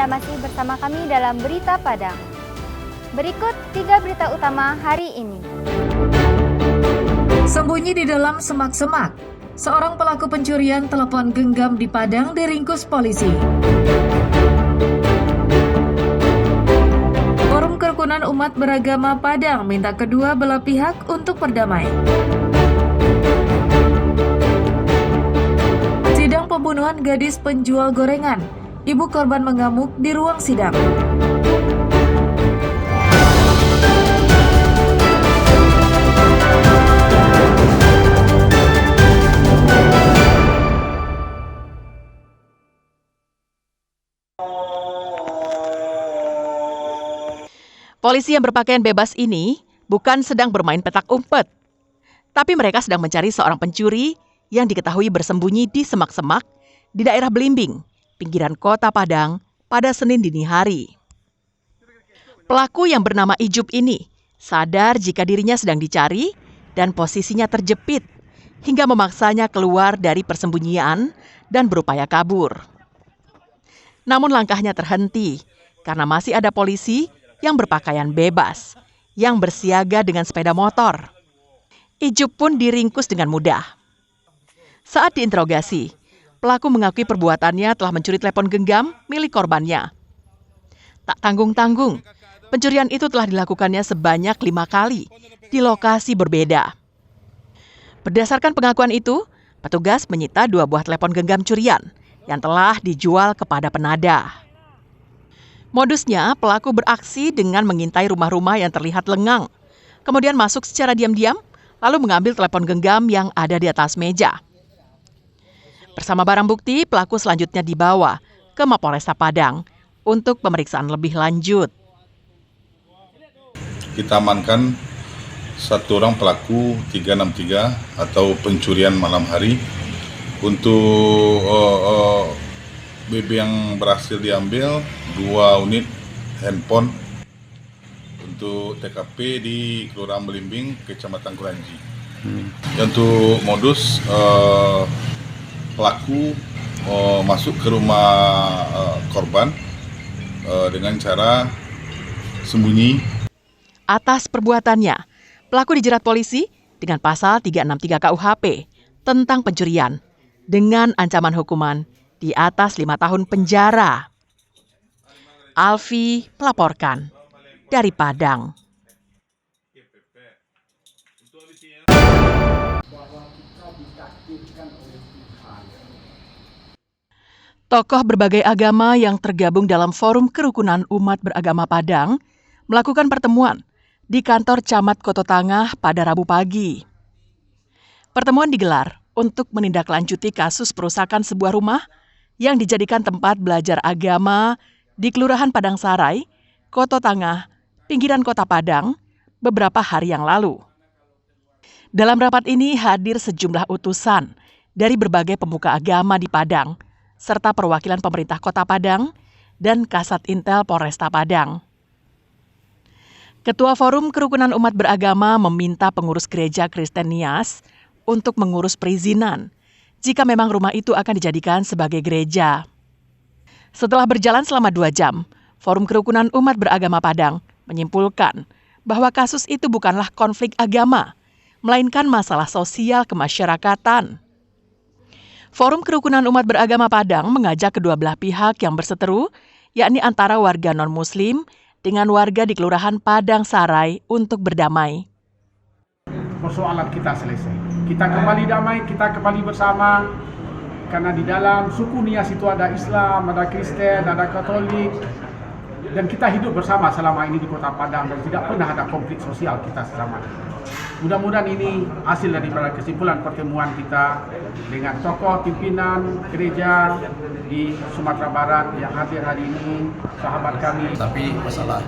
Anda masih bersama kami dalam Berita Padang. Berikut 3 berita utama hari ini. Sembunyi di dalam semak-semak, seorang pelaku pencurian telepon genggam di Padang diringkus polisi. Forum Kerukunan Umat Beragama Padang minta kedua belah pihak untuk berdamai. Sidang pembunuhan gadis penjual gorengan, ibu korban mengamuk di ruang sidang. Polisi yang berpakaian bebas ini bukan sedang bermain petak umpet, tapi mereka sedang mencari seorang pencuri yang diketahui bersembunyi di semak-semak di daerah Belimbing, pinggiran kota Padang pada Senin dini hari. Pelaku yang bernama Ijub ini sadar jika dirinya sedang dicari dan posisinya terjepit hingga memaksanya keluar dari persembunyian dan berupaya kabur. Namun langkahnya terhenti karena masih ada polisi yang berpakaian bebas, yang bersiaga dengan sepeda motor. Ijub pun diringkus dengan mudah. Saat diinterogasi, pelaku mengakui perbuatannya telah mencuri telepon genggam milik korbannya. Tak tanggung-tanggung, pencurian itu telah dilakukannya sebanyak 5 kali di lokasi berbeda. Berdasarkan pengakuan itu, petugas menyita 2 buah telepon genggam curian yang telah dijual kepada penadah. Modusnya, pelaku beraksi dengan mengintai rumah-rumah yang terlihat lengang, kemudian masuk secara diam-diam, lalu mengambil telepon genggam yang ada di atas meja. Bersama barang bukti, pelaku selanjutnya dibawa ke Mapolresta Padang untuk pemeriksaan lebih lanjut. Kita amankan 1 orang pelaku 363 atau pencurian malam hari. Untuk BB yang berhasil diambil 2 unit handphone untuk TKP di Kelurahan Belimbing, Kecamatan Kuranji. Untuk modus pelaku masuk ke rumah korban dengan cara sembunyi. Atas perbuatannya, pelaku dijerat polisi dengan pasal 363 KUHP tentang pencurian dengan ancaman hukuman di atas 5 tahun penjara. Alfi melaporkan dari Padang. Tokoh berbagai agama yang tergabung dalam Forum Kerukunan Umat Beragama Padang melakukan pertemuan di kantor Camat Koto Tangah pada Rabu pagi. Pertemuan digelar untuk menindaklanjuti kasus perusakan sebuah rumah yang dijadikan tempat belajar agama di Kelurahan Padang Sarai, Koto Tangah, pinggiran Kota Padang, beberapa hari yang lalu. Dalam rapat ini hadir sejumlah utusan dari berbagai pemuka agama di Padang, serta perwakilan pemerintah Kota Padang dan Kasat Intel Polresta Padang. Ketua Forum Kerukunan Umat Beragama meminta pengurus gereja Kristen Nias untuk mengurus perizinan jika memang rumah itu akan dijadikan sebagai gereja. Setelah berjalan selama 2 jam, Forum Kerukunan Umat Beragama Padang menyimpulkan bahwa kasus itu bukanlah konflik agama, melainkan masalah sosial kemasyarakatan. Forum Kerukunan Umat Beragama Padang mengajak kedua belah pihak yang berseteru, yakni antara warga non-muslim dengan warga di Kelurahan Padang Sarai untuk berdamai. Persoalan kita selesai. Kita kembali damai, kita kembali bersama. Karena di dalam suku Nias itu ada Islam, ada Kristen, ada Katolik. Dan kita hidup bersama selama ini di Kota Padang dan tidak pernah ada konflik sosial kita sesama. Mudah-mudahan ini hasil daripada kesimpulan pertemuan kita dengan tokoh pimpinan gereja di Sumatera Barat yang hadir hari ini, sahabat kami. Tapi masalah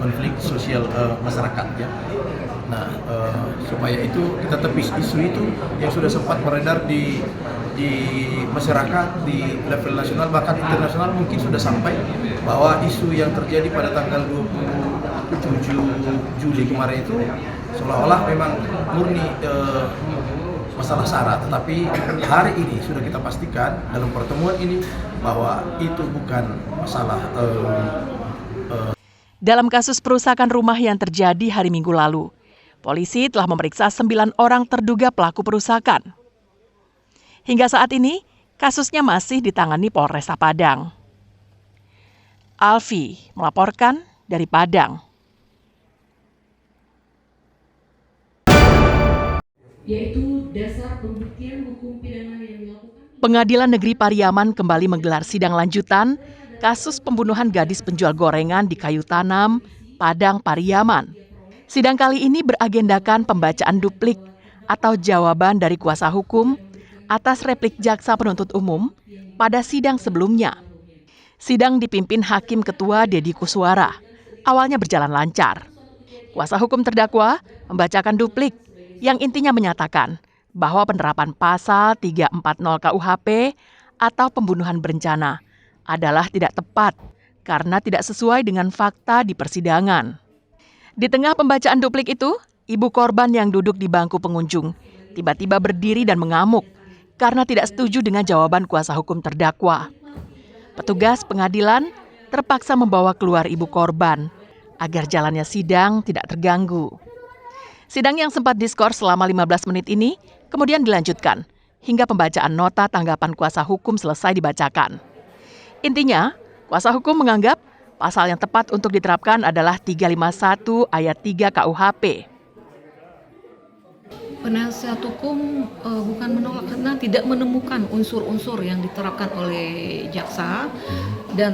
konflik sosial masyarakat ya. Nah, supaya itu kita tepis isu itu yang sudah sempat beredar di masyarakat di level nasional bahkan internasional, mungkin sudah sampai bahwa isu yang terjadi pada tanggal 27 Juli kemarin itu seolah-olah memang murni masalah SARA, tetapi hari ini sudah kita pastikan dalam pertemuan ini bahwa itu bukan masalah Dalam kasus perusakan rumah yang terjadi hari Minggu lalu, polisi telah memeriksa 9 orang terduga pelaku perusakan. Hingga saat ini, kasusnya masih ditangani Polresta Padang. Alfi melaporkan dari Padang. Yaitu dasar pembuktian hukum pidana yang dilakukan. Pengadilan Negeri Pariaman kembali menggelar sidang lanjutan kasus pembunuhan gadis penjual gorengan di Kayu Tanam, Padang, Pariaman. Sidang kali ini beragendakan pembacaan duplik atau jawaban dari kuasa hukum atas replik jaksa penuntut umum pada sidang sebelumnya. Sidang dipimpin Hakim Ketua Deddy Kuswara. Awalnya berjalan lancar. Kuasa hukum terdakwa membacakan duplik yang intinya menyatakan bahwa penerapan pasal 340 KUHP atau pembunuhan berencana adalah tidak tepat karena tidak sesuai dengan fakta di persidangan. Di tengah pembacaan duplik itu, ibu korban yang duduk di bangku pengunjung tiba-tiba berdiri dan mengamuk karena tidak setuju dengan jawaban kuasa hukum terdakwa. Petugas pengadilan terpaksa membawa keluar ibu korban agar jalannya sidang tidak terganggu. Sidang yang sempat diskors selama 15 menit ini kemudian dilanjutkan hingga pembacaan nota tanggapan kuasa hukum selesai dibacakan. Intinya, kuasa hukum menganggap pasal yang tepat untuk diterapkan adalah 351 ayat 3 KUHP. Penasihat hukum bukan menolak karena tidak menemukan unsur-unsur yang diterapkan oleh jaksa, dan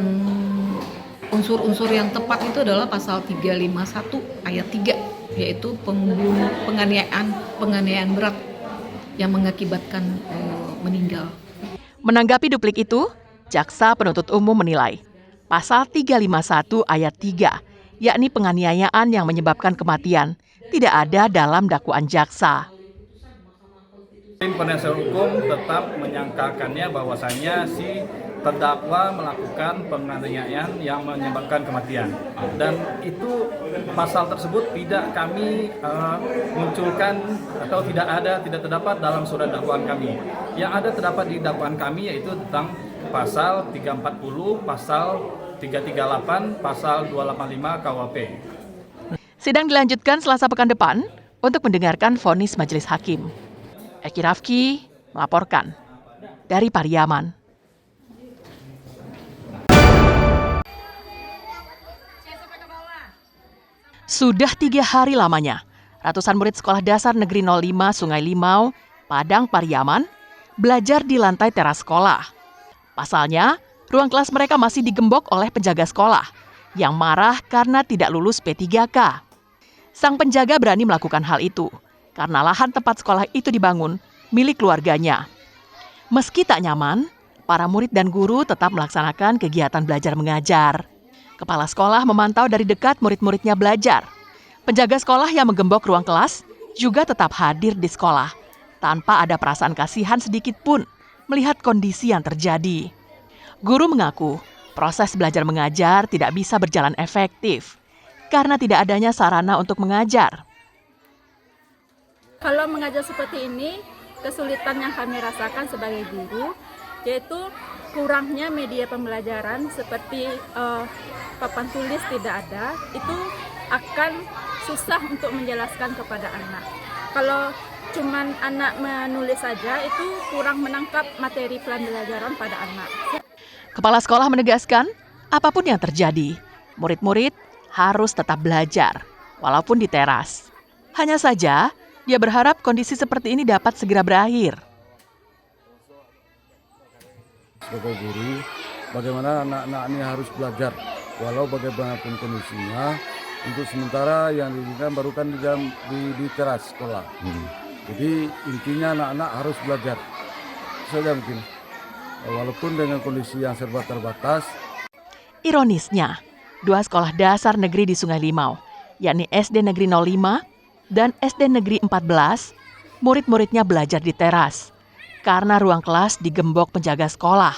unsur-unsur yang tepat itu adalah pasal 351 ayat 3, yaitu penganiayaan berat yang mengakibatkan meninggal. Menanggapi duplik itu, jaksa penuntut umum menilai pasal 351 ayat 3, yakni penganiayaan yang menyebabkan kematian, tidak ada dalam dakwaan jaksa. Tim penasihat hukum tetap menyangkakannya bahwasannya si terdakwa melakukan penganiayaan yang menyebabkan kematian, dan itu pasal tersebut tidak kami munculkan atau tidak terdapat dalam surat dakwaan kami. Yang ada terdapat di dakwaan kami yaitu tentang pasal 340, pasal 338, pasal 285 KUHP. Sidang dilanjutkan Selasa pekan depan untuk mendengarkan vonis majelis hakim. Eki Rafki melaporkan dari Pariaman. Sudah 3 hari lamanya, ratusan murid sekolah dasar negeri 05 Sungai Limau, Padang, Pariaman, belajar di lantai teras sekolah. Pasalnya, ruang kelas mereka masih digembok oleh penjaga sekolah yang marah karena tidak lulus P3K. Sang penjaga berani melakukan hal itu karena lahan tempat sekolah itu dibangun milik keluarganya. Meski tak nyaman, para murid dan guru tetap melaksanakan kegiatan belajar mengajar. Kepala sekolah memantau dari dekat murid-muridnya belajar. Penjaga sekolah yang menggembok ruang kelas juga tetap hadir di sekolah, tanpa ada perasaan kasihan sedikit pun melihat kondisi yang terjadi. Guru mengaku proses belajar mengajar tidak bisa berjalan efektif karena tidak adanya sarana untuk mengajar. Kalau mengajar seperti ini, kesulitan yang kami rasakan sebagai guru yaitu kurangnya media pembelajaran seperti papan tulis tidak ada, itu akan susah untuk menjelaskan kepada anak. Kalau cuman anak menulis saja, itu kurang menangkap materi pembelajaran pada anak. Kepala sekolah menegaskan, apapun yang terjadi, murid-murid harus tetap belajar, walaupun di teras. Hanya saja, dia berharap kondisi seperti ini dapat segera berakhir. Sebagai guru, bagaimana anak-anak ini harus belajar, walau bagaimanapun kondisinya. Untuk sementara yang diinginkan baru kan di teras sekolah. Jadi intinya anak-anak harus belajar. Saja mungkin, walaupun dengan kondisi yang serba terbatas. Ironisnya, 2 sekolah dasar negeri di Sungai Limau, yakni SD Negeri 05 dan SD Negeri 14, murid-muridnya belajar di teras karena ruang kelas digembok penjaga sekolah.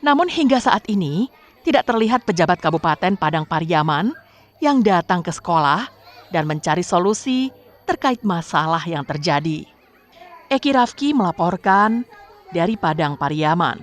Namun hingga saat ini, tidak terlihat pejabat Kabupaten Padang Pariaman yang datang ke sekolah dan mencari solusi terkait masalah yang terjadi. Eki Rafki melaporkan dari Padang Pariaman.